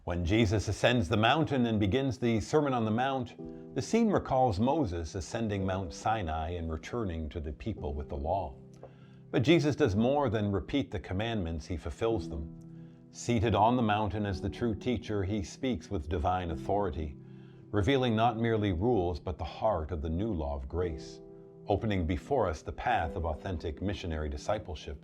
When Jesus ascends the mountain and begins the Sermon on the Mount, the scene recalls Moses ascending Mount Sinai and returning to the people with the law. But Jesus does more than repeat the commandments, he fulfills them. Seated on the mountain as the true teacher, he speaks with divine authority, revealing not merely rules but the heart of the new law of grace, opening before us the path of authentic missionary discipleship.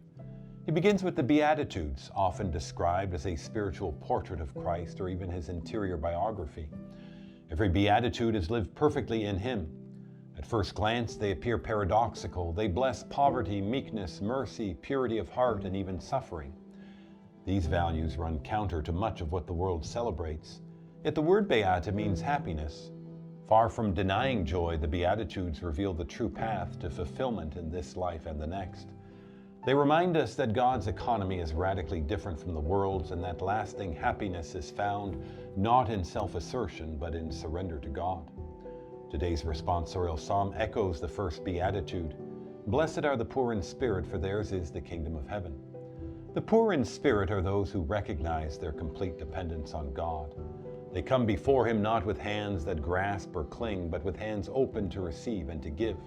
He begins with the Beatitudes, often described as a spiritual portrait of Christ or even his interior biography. Every Beatitude is lived perfectly in him. At first glance, they appear paradoxical. They bless poverty, meekness, mercy, purity of heart, and even suffering. These values run counter to much of what the world celebrates. Yet the word beata means happiness. Far from denying joy, the Beatitudes reveal the true path to fulfillment in this life and the next. They remind us that God's economy is radically different from the world's and that lasting happiness is found not in self-assertion but in surrender to God. Today's responsorial psalm echoes the first Beatitude. Blessed are the poor in spirit, for theirs is the kingdom of heaven. The poor in spirit are those who recognize their complete dependence on God. They come before him not with hands that grasp or cling, but with hands open to receive and to give.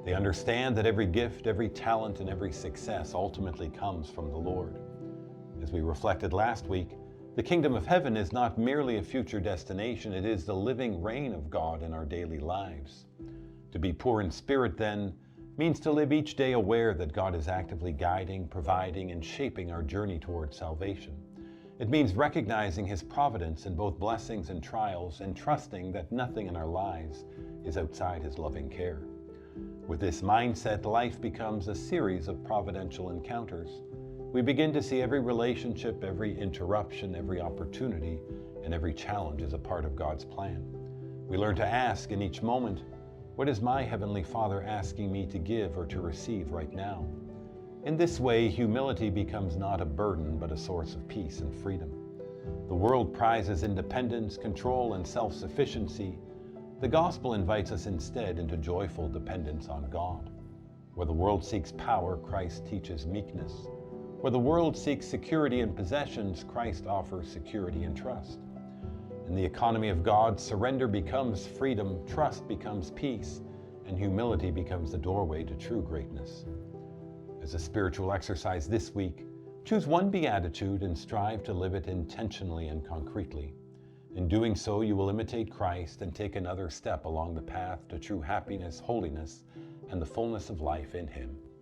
They understand that every gift, every talent, and every success ultimately comes from the Lord. As we reflected last week, the kingdom of heaven is not merely a future destination, it is the living reign of God in our daily lives. To be poor in spirit, then, means to live each day aware that God is actively guiding, providing, and shaping our journey toward salvation. It means recognizing his providence in both blessings and trials and trusting that nothing in our lives is outside his loving care. With this mindset, life becomes a series of providential encounters. We begin to see every relationship, every interruption, every opportunity, and every challenge as a part of God's plan. We learn to ask in each moment, what is my Heavenly Father asking me to give or to receive right now? In this way, humility becomes not a burden, but a source of peace and freedom. The world prizes independence, control, and self-sufficiency. The gospel invites us instead into joyful dependence on God. Where the world seeks power, Christ teaches meekness. Where the world seeks security and possessions, Christ offers security and trust. In the economy of God, surrender becomes freedom, trust becomes peace, and humility becomes the doorway to true greatness. As a spiritual exercise this week, choose one beatitude and strive to live it intentionally and concretely. In doing so, you will imitate Christ and take another step along the path to true happiness, holiness, and the fullness of life in him.